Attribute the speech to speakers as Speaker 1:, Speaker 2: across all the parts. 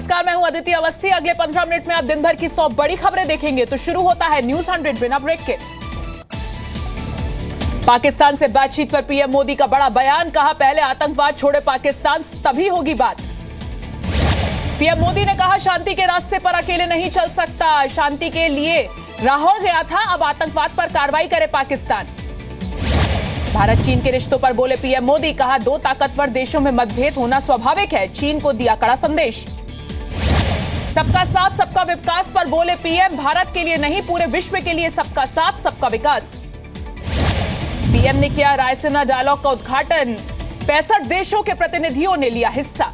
Speaker 1: नमस्कार, मैं हूं अदिति अवस्थी। अगले 15 मिनट में आप दिन भर की 100 बड़ी खबरें देखेंगे। तो शुरू होता है न्यूज 100 बिना ब्रेक के। पाकिस्तान से बातचीत पर पीएम मोदी का बड़ा बयान, कहा पहले आतंकवाद छोड़े पाकिस्तान तभी होगी बात। पीएम मोदी ने कहा शांति के रास्ते पर अकेले नहीं चल सकता, शांति के लिए लाहौर गया था, अब आतंकवाद पर कार्रवाई करे पाकिस्तान। भारत चीन के रिश्तों पर बोले पीएम मोदी, कहा दो ताकतवर देशों में मतभेद होना स्वाभाविक है, चीन को दिया कड़ा संदेश। सबका साथ सबका विकास पर बोले पीएम, भारत के लिए नहीं पूरे विश्व के लिए सबका साथ सबका विकास। पीएम ने किया रायसीना डायलॉग का उद्घाटन, 65 देशों के प्रतिनिधियों ने लिया हिस्सा।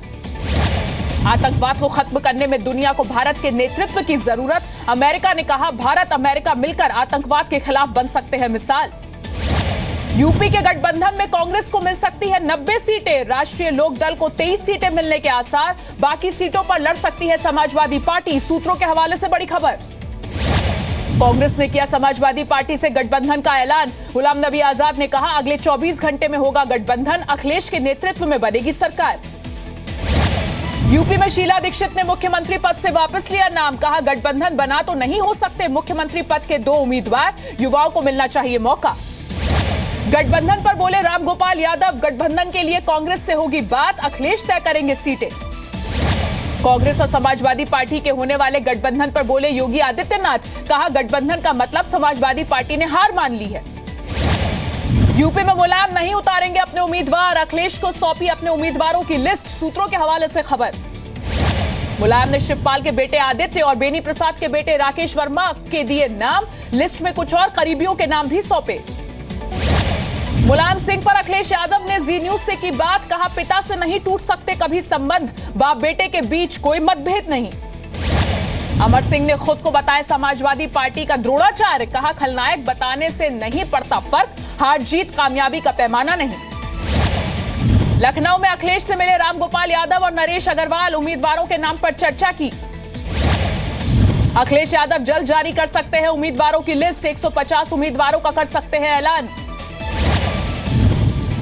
Speaker 1: आतंकवाद को खत्म करने में दुनिया को भारत के नेतृत्व की जरूरत, अमेरिका ने कहा भारत अमेरिका मिलकर आतंकवाद के खिलाफ बन सकते हैं मिसाल। यूपी के गठबंधन में कांग्रेस को मिल सकती है 90 सीटें, राष्ट्रीय लोक दल को 23 सीटें मिलने के आसार, बाकी सीटों पर लड़ सकती है समाजवादी पार्टी, सूत्रों के हवाले से बड़ी खबर। कांग्रेस ने किया समाजवादी पार्टी से गठबंधन का ऐलान, गुलाम नबी आजाद ने कहा अगले 24 घंटे में होगा गठबंधन, अखिलेश के नेतृत्व में बनेगी सरकार। यूपी में शीला दीक्षित ने मुख्यमंत्री पद से वापस लिया नाम, कहा गठबंधन बना तो नहीं हो सकते मुख्यमंत्री पद के 2 उम्मीदवार, युवाओं को मिलना चाहिए मौका। गठबंधन पर बोले रामगोपाल यादव, गठबंधन के लिए कांग्रेस से होगी बात, अखिलेश तय करेंगे सीटें। कांग्रेस और समाजवादी पार्टी के होने वाले गठबंधन पर बोले योगी आदित्यनाथ, कहा गठबंधन का मतलब समाजवादी पार्टी ने हार मान ली है। यूपी में मुलायम नहीं उतारेंगे अपने उम्मीदवार, अखिलेश को सौंपी अपने उम्मीदवारों की लिस्ट, सूत्रों के हवाले से खबर। मुलायम ने शिवपाल के बेटे आदित्य और बेनी प्रसाद के बेटे राकेश वर्मा के दिए नाम, लिस्ट में कुछ और करीबियों के नाम भी सौंपे। मुलायम सिंह पर अखिलेश यादव ने जी न्यूज से की बात, कहा पिता से नहीं टूट सकते कभी संबंध, बाप बेटे के बीच कोई मतभेद नहीं। अमर सिंह ने खुद को बताया समाजवादी पार्टी का द्रोणाचार्य, कहा खलनायक बताने से नहीं पड़ता फर्क, हार जीत कामयाबी का पैमाना नहीं। लखनऊ में अखिलेश से मिले रामगोपाल यादव और नरेश अग्रवाल, उम्मीदवारों के नाम पर चर्चा की। अखिलेश यादव जल्द जारी कर सकते हैं उम्मीदवारों की लिस्ट, 150 उम्मीदवारों का कर सकते हैं ऐलान।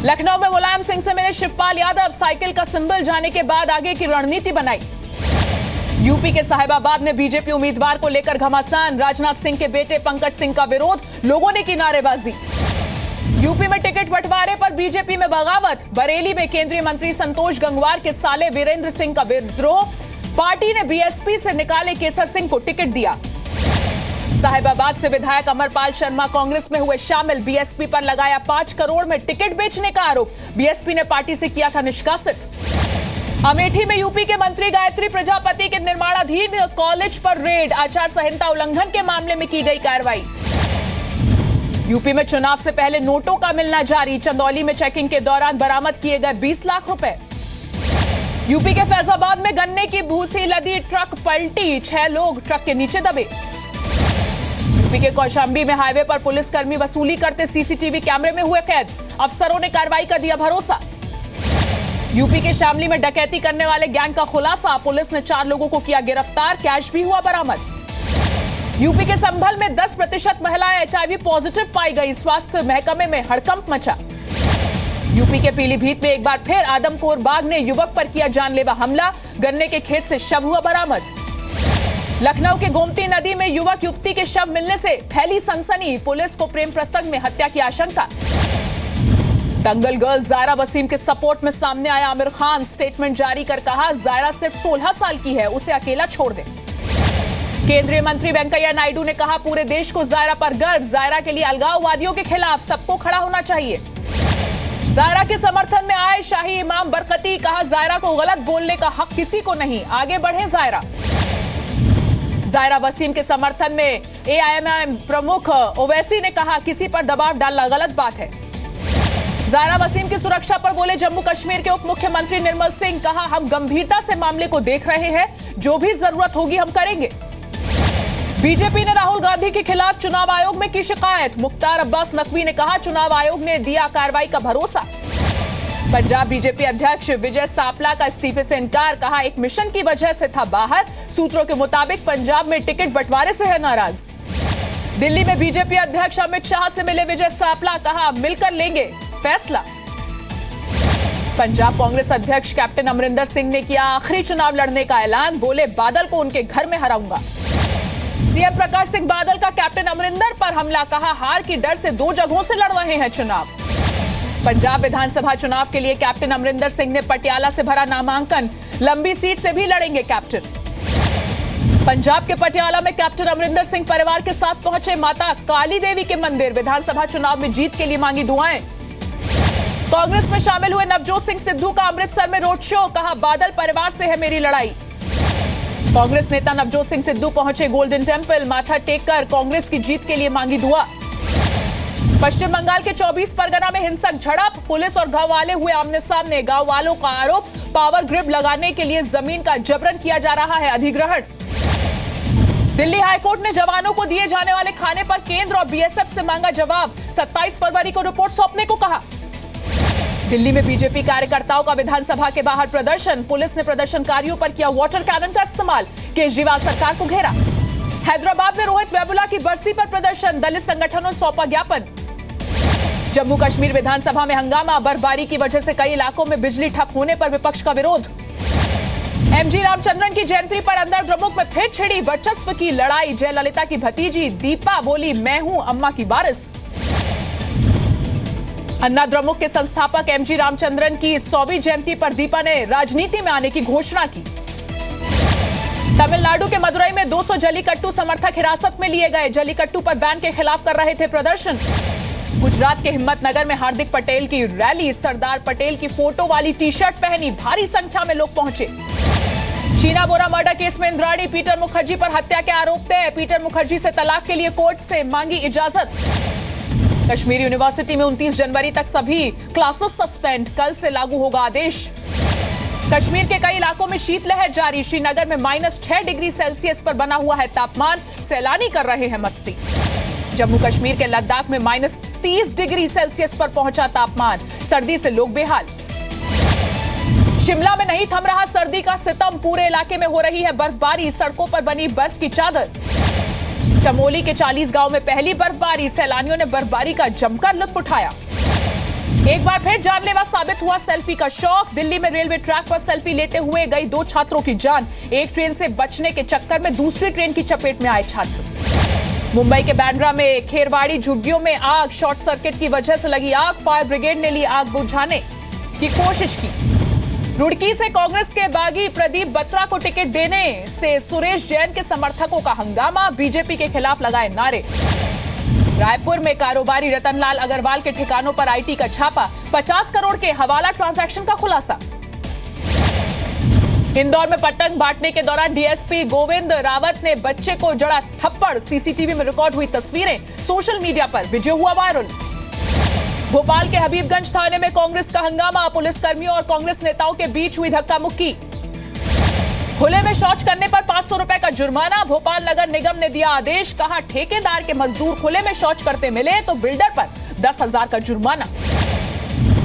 Speaker 1: लखनऊ में मुलायम सिंह से मिले शिवपाल यादव, साइकिल का सिंबल जाने के बाद आगे की रणनीति बनाई। यूपी के साहिबाबाद में बीजेपी उम्मीदवार को लेकर घमासान, राजनाथ सिंह के बेटे पंकज सिंह का विरोध, लोगों ने की नारेबाजी। यूपी में टिकट बंटवारे पर बीजेपी में बगावत, बरेली में केंद्रीय मंत्री संतोष गंगवार के साले वीरेंद्र सिंह का विद्रोह, पार्टी ने बीएसपी से निकाले केसर सिंह को टिकट दिया। साहिबाबाद से विधायक अमरपाल शर्मा कांग्रेस में हुए शामिल, बीएसपी पर लगाया 5 करोड़ में टिकट बेचने का आरोप, बीएसपी ने पार्टी से किया था निष्कासित। अमेठी में यूपी के मंत्री गायत्री प्रजापति के निर्माणाधीन कॉलेज पर रेड, आचार संहिता उल्लंघन के मामले में की गई कार्रवाई। यूपी में चुनाव से पहले नोटों का मिलना जारी, चंदौली में चेकिंग के दौरान बरामद किए गए 20 लाख रुपए। यूपी के फैजाबाद में गन्ने की भूसी लदी ट्रक पलटी, 6 लोग ट्रक के नीचे दबे। यूपी के कौशाम्बी में हाईवे पर पुलिसकर्मी वसूली करते सीसीटीवी कैमरे में हुए कैद, अफसरों ने कार्रवाई का दिया भरोसा। यूपी के शामली में डकैती करने वाले गैंग का खुलासा, पुलिस ने 4 लोगों को किया गिरफ्तार, कैश भी हुआ बरामद। यूपी के संभल में 10% महिलाएं एचआईवी पॉजिटिव पाई गई, स्वास्थ्य महकमे में हड़कंप मचा। यूपी के पीलीभीत में एक बार फिर आदमखोर बाघ ने युवक पर किया जानलेवा हमला, गन्ने के खेत से शव हुआ बरामद। लखनऊ के गोमती नदी में युवक युवती के शव मिलने से फैली सनसनी, पुलिस को प्रेम प्रसंग में हत्या की आशंका। दंगल गर्ल जायरा वसीम के सपोर्ट में सामने आया आमिर खान, स्टेटमेंट जारी कर कहा जायरा सिर्फ 16 साल की है, उसे अकेला छोड़ दे। केंद्रीय मंत्री वेंकैया नायडू ने कहा पूरे देश को जायरा पर गर्व, जायरा के लिए अलगाववादियों के खिलाफ सबको खड़ा होना चाहिए। जायरा के समर्थन में आए शाही इमाम बरकती, कहा जायरा को गलत बोलने का हक किसी को नहीं, आगे बढ़े जायरा। जायरा वसीम के समर्थन में एआईएमआईएम प्रमुख ओवैसी ने कहा किसी पर दबाव डालना गलत बात है। जायरा वसीम की सुरक्षा पर बोले जम्मू कश्मीर के उप मुख्यमंत्री निर्मल सिंह, कहा हम गंभीरता से मामले को देख रहे हैं, जो भी जरूरत होगी हम करेंगे। बीजेपी ने राहुल गांधी के खिलाफ चुनाव आयोग में की शिकायत, मुख्तार अब्बास नकवी ने कहा चुनाव आयोग ने दिया कार्रवाई का भरोसा। पंजाब बीजेपी अध्यक्ष विजय सापला का इस्तीफे से इनकार, कहा एक मिशन की वजह से था बाहर, सूत्रों के मुताबिक पंजाब में टिकट बंटवारे से है नाराज। दिल्ली में बीजेपी अध्यक्ष अमित शाह से मिले विजय सापला, कहा मिलकर लेंगे फैसला। पंजाब कांग्रेस अध्यक्ष कैप्टन अमरिंदर सिंह ने किया आखिरी चुनाव लड़ने का ऐलान, बोले बादल को उनके घर में हराऊंगा। सीएम प्रकाश सिंह बादल का कैप्टन अमरिंदर पर हमला, कहा हार की डर से 2 जगहों से लड़ रहे हैं चुनाव। पंजाब विधानसभा चुनाव के लिए कैप्टन अमरिंदर सिंह ने पटियाला से भरा नामांकन, लंबी सीट से भी लड़ेंगे कैप्टन। पंजाब के पटियाला में कैप्टन अमरिंदर सिंह परिवार के साथ पहुंचे माता काली देवी के मंदिर, विधानसभा चुनाव में जीत के लिए मांगी दुआएं। कांग्रेस में शामिल हुए नवजोत सिंह सिद्धू का अमृतसर में रोड शो, कहा बादल परिवार से है मेरी लड़ाई। कांग्रेस नेता नवजोत सिंह सिद्धू पहुंचे गोल्डन टेंपल, माथा टेककर कांग्रेस की जीत के लिए मांगी दुआ। पश्चिम बंगाल के 24 परगना में हिंसक झड़प, पुलिस और गांव वाले हुए आमने सामने। गांव वालों का आरोप, पावर ग्रिड लगाने के लिए जमीन का जबरन किया जा रहा है अधिग्रहण। दिल्ली हाईकोर्ट ने जवानों को दिए जाने वाले खाने पर केंद्र और बीएसएफ से मांगा जवाब, 27 फरवरी को रिपोर्ट सौंपने को कहा। दिल्ली में बीजेपी कार्यकर्ताओं का विधानसभा के बाहर प्रदर्शन, पुलिस ने प्रदर्शनकारियों पर किया वाटर कैनन का इस्तेमाल, केजरीवाल सरकार को घेरा। हैदराबाद में रोहित वेमुला की बरसी पर प्रदर्शन, दलित संगठनों ने सौंपा ज्ञापन। जम्मू कश्मीर विधानसभा में हंगामा, बर्फबारी की वजह से कई इलाकों में बिजली ठप होने पर विपक्ष का विरोध। एमजी रामचंद्रन की जयंती पर अंदर द्रमुक में फिर छिड़ी वर्चस्व की लड़ाई, जयललिता की भतीजी दीपा बोली मैं हूं अम्मा की वारिस। अन्ना द्रमुक के संस्थापक एमजी रामचंद्रन की 100वीं जयंती पर दीपा ने राजनीति में आने की घोषणा की। तमिलनाडु के मदुरई में 200 जलीकट्टू समर्थक हिरासत में लिए गए, जलीकट्टू पर बैन के खिलाफ कर रहे थे प्रदर्शन। गुजरात के हिम्मतनगर में हार्दिक पटेल की रैली, सरदार पटेल की फोटो वाली टी शर्ट पहनी, भारी संख्या में लोग पहुंचे। शीना बोरा मर्डर केस में इंद्राणी पीटर मुखर्जी पर हत्या के आरोप तय, पीटर मुखर्जी से तलाक के लिए कोर्ट से मांगी इजाजत। कश्मीर यूनिवर्सिटी में 29 जनवरी तक सभी क्लासेस सस्पेंड, कल से लागू होगा आदेश। कश्मीर के कई इलाकों में शीतलहर जारी, श्रीनगर में -6 डिग्री सेल्सियस पर बना हुआ है तापमान, सैलानी कर रहे हैं मस्ती। जम्मू कश्मीर के लद्दाख में -30 डिग्री सेल्सियस पर पहुंचा तापमान, सर्दी से लोग बेहाल। शिमला में नहीं थम रहा सर्दी का सितम, पूरे इलाके में हो रही है बर्फबारी, सड़कों पर बनी बर्फ की चादर। चमोली के 40 गांव में पहली बर्फबारी, सैलानियों ने बर्फबारी का जमकर लुत्फ उठाया। एक बार फिर जानलेवा साबित हुआ सेल्फी का शौक, दिल्ली में रेलवे ट्रैक पर सेल्फी लेते हुए गई 2 छात्रों की जान, एक ट्रेन से बचने के चक्कर में दूसरी ट्रेन की चपेट में आए छात्र। मुंबई के बांद्रा में खेरवाड़ी झुग्गियों में आग, शॉर्ट सर्किट की वजह से लगी आग, फायर ब्रिगेड ने ली आग बुझाने की कोशिश की। रुड़की से कांग्रेस के बागी प्रदीप बत्रा को टिकट देने से सुरेश जैन के समर्थकों का हंगामा, बीजेपी के खिलाफ लगाए नारे। रायपुर में कारोबारी रतनलाल अग्रवाल के ठिकानों पर आईटी का छापा, 50 करोड़ के हवाला ट्रांजैक्शन का खुलासा। इंदौर में पतंग बांटने के दौरान डीएसपी गोविंद रावत ने बच्चे को जड़ा थप्पड़, सीसीटीवी में रिकॉर्ड हुई तस्वीरें सोशल मीडिया पर वीडियो हुआ वायरल। भोपाल के हबीबगंज थाने में कांग्रेस का हंगामा, पुलिसकर्मियों और कांग्रेस नेताओं के बीच हुई धक्का मुक्की। खुले में शौच करने पर 500 रुपए का जुर्माना, भोपाल नगर निगम ने दिया आदेश, कहा ठेकेदार के मजदूर खुले में शौच करते मिले तो बिल्डर पर 10,000 का जुर्माना।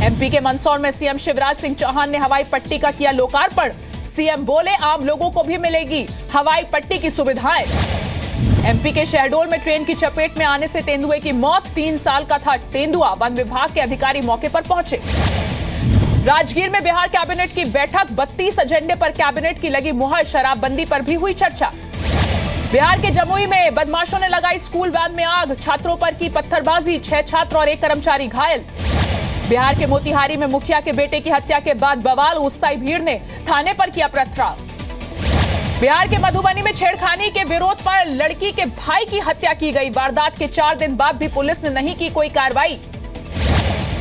Speaker 1: एमपी के मंदसौर में सीएम शिवराज सिंह चौहान ने हवाई पट्टी का किया लोकार्पण, सीएम बोले आम लोगों को भी मिलेगी हवाई पट्टी की सुविधाएं। एमपी के शहडोल में ट्रेन की चपेट में आने से तेंदुए की मौत, 3 साल का था तेंदुआ, वन विभाग के अधिकारी मौके पर पहुंचे। राजगीर में बिहार कैबिनेट की बैठक, 32 एजेंडे पर कैबिनेट की लगी मुहर, शराबबंदी पर भी हुई चर्चा। बिहार के जमुई में बदमाशों ने लगाई स्कूल वैन में आग, छात्रों पर की पत्थरबाजी, 6 छात्र और 1 कर्मचारी घायल। बिहार के मोतिहारी में मुखिया के बेटे की हत्या के बाद बवाल, उत्साही भीड़ ने थाने पर किया पथराव। बिहार के मधुबनी में छेड़खानी के विरोध पर लड़की के भाई की हत्या की गई, वारदात के 4 दिन बाद भी पुलिस ने नहीं की कोई कार्रवाई।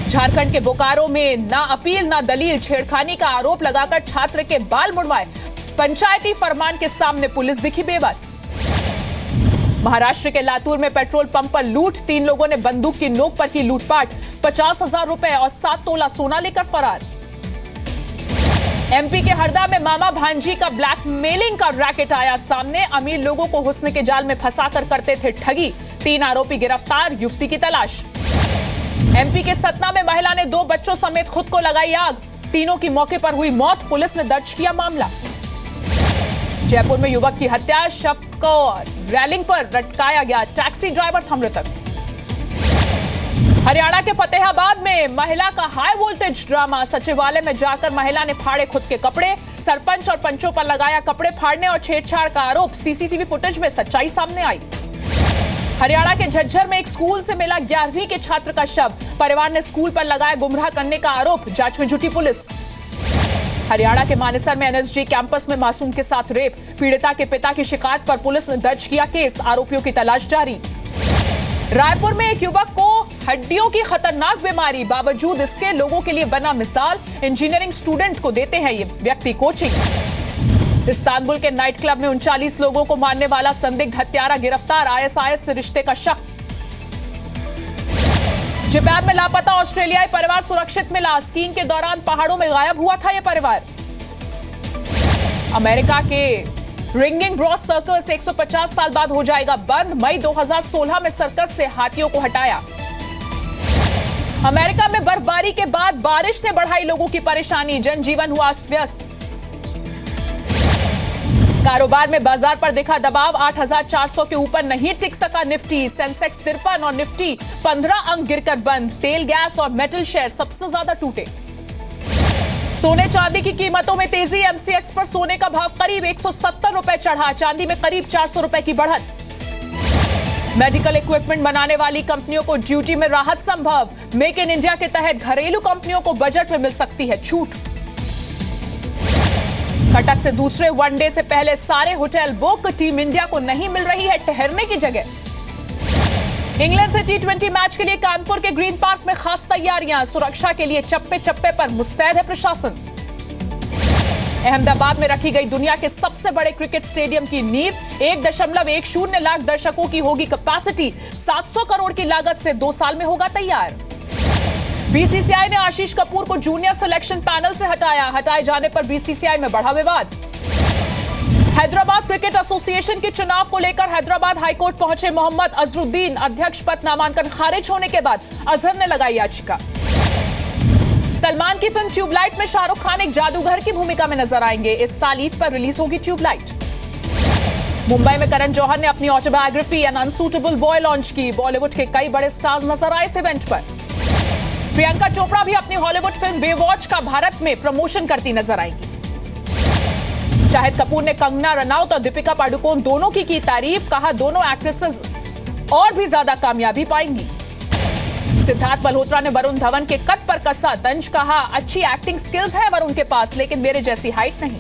Speaker 1: झारखंड के बोकारो में ना अपील ना दलील, छेड़खानी का आरोप लगाकर छात्र के बाल मुड़वाए, पंचायती फरमान के सामने पुलिस दिखी बेबस। महाराष्ट्र के लातूर में पेट्रोल पंप पर लूट, 3 लोगों ने बंदूक की नोक पर की लूटपाट, 50,000 रुपए और 7 तोला सोना लेकर फरार। एमपी के हरदा में मामा भांजी का ब्लैकमेलिंग का रैकेट आया सामने, अमीर लोगों को हुस्न के जाल में फंसाकर करते थे ठगी, 3 आरोपी गिरफ्तार, युवती की तलाश। एमपी के सतना में महिला ने 2 बच्चों समेत खुद को लगाई आग, तीनों की मौके पर हुई मौत, पुलिस ने दर्ज किया मामला। जयपुर में युवक की हत्या, शव को रेलिंग पर लटकाया गया, टैक्सी ड्राइवर था मृतक। हरियाणा के फतेहाबाद में महिला का हाई वोल्टेज ड्रामा। सचिवालय में जाकर महिला ने फाड़े खुद के कपड़े, सरपंच और पंचों पर लगाया कपड़े फाड़ने और छेड़छाड़ का आरोप। सीसीटीवी फुटेज में सच्चाई सामने आई। हरियाणा के झज्जर में एक स्कूल से मिला 11वीं के छात्र का शव। परिवार ने स्कूल पर लगाया गुमराह करने का आरोप। जांच में जुटी पुलिस। हरियाणा के मानेसर में एनएसजी कैंपस में मासूम के साथ रेप। पीड़िता के पिता की शिकायत पर पुलिस ने दर्ज किया केस। आरोपियों की तलाश जारी। रायपुर में एक युवक को हड्डियों की खतरनाक बीमारी, बावजूद इसके लोगों के लिए बना मिसाल। इंजीनियरिंग स्टूडेंट को देते हैं ये व्यक्ति कोचिंग। इस्तांबुल के नाइट क्लब में 39 लोगों को मारने वाला संदिग्ध हत्यारा गिरफ्तार। आईएसआईएस से रिश्ते का शक। जापान में लापता ऑस्ट्रेलियाई परिवार सुरक्षित मिला। स्कीइंग के दौरान पहाड़ों में गायब हुआ था यह परिवार। अमेरिका के रिंगिंग ब्रॉस सर्कस 150 साल बाद हो जाएगा बंद। मई 2016 में सर्कस से हाथियों को हटाया। अमेरिका में बर्फबारी के बाद बारिश ने बढ़ाई लोगों की परेशानी। जनजीवन हुआ अस्त व्यस्त। कारोबार में बाजार पर दिखा दबाव। 8,400 के ऊपर नहीं टिक सका निफ्टी। सेंसेक्स 53 और निफ्टी 15 अंक गिरकर बंद। तेल, गैस और मेटल शेयर सबसे ज्यादा टूटे। सोने चांदी की कीमतों में तेजी। एमसीएक्स पर सोने का भाव करीब 170 रुपए चढ़ा। चांदी में करीब 400 रुपए की बढ़त। मेडिकल इक्विपमेंट बनाने वाली कंपनियों को ड्यूटी में राहत संभव। मेक इन इंडिया के तहत घरेलू कंपनियों को बजट में मिल सकती है छूट। कटक से दूसरे वनडे से पहले सारे होटल बुक। टीम इंडिया को नहीं मिल रही है ठहरने की जगह। इंग्लैंड से टी20 मैच के लिए कानपुर के ग्रीन पार्क में खास तैयारियां। सुरक्षा के लिए चप्पे चप्पे पर मुस्तैद है प्रशासन। अहमदाबाद में रखी गई दुनिया के सबसे बड़े क्रिकेट स्टेडियम की नींव। 1.10 लाख दर्शकों की होगी कैपेसिटी। 700 करोड़ की लागत से 2 साल में होगा तैयार। बीसीसीआई ने आशीष कपूर को जूनियर सिलेक्शन पैनल से हटाया। हटाए जाने पर बीसीसीआई में बढ़ा विवाद। हैदराबाद क्रिकेट एसोसिएशन के चुनाव को लेकर हैदराबाद हाईकोर्ट पहुंचे मोहम्मद अजरुद्दीन। अध्यक्ष पद नामांकन खारिज होने के बाद अजहर ने लगाई याचिका। सलमान की फिल्म ट्यूबलाइट में शाहरुख खान एक जादूगर की भूमिका में नजर आएंगे। इस साल ईद पर रिलीज होगी ट्यूबलाइट। मुंबई में करण जौहर ने अपनी autobiography an unsuitable boy launch की। बॉलीवुड के कई बड़े स्टार्स नजर आए इस इवेंट पर। प्रियंका चोपड़ा भी अपनी हॉलीवुड फिल्म बेवॉच का भारत में प्रमोशन करती नजर आएंगी। शाहिद कपूर ने कंगना रनौत और दीपिका पादुकोण दोनों की तारीफ। कहा दोनों एक्ट्रेसेस और भी ज्यादा कामयाबी पाएंगी। सिद्धार्थ मल्होत्रा ने वरुण धवन के कद पर कसा तंज। कहा अच्छी एक्टिंग स्किल्स है वरुण के पास, लेकिन मेरे जैसी हाइट नहीं।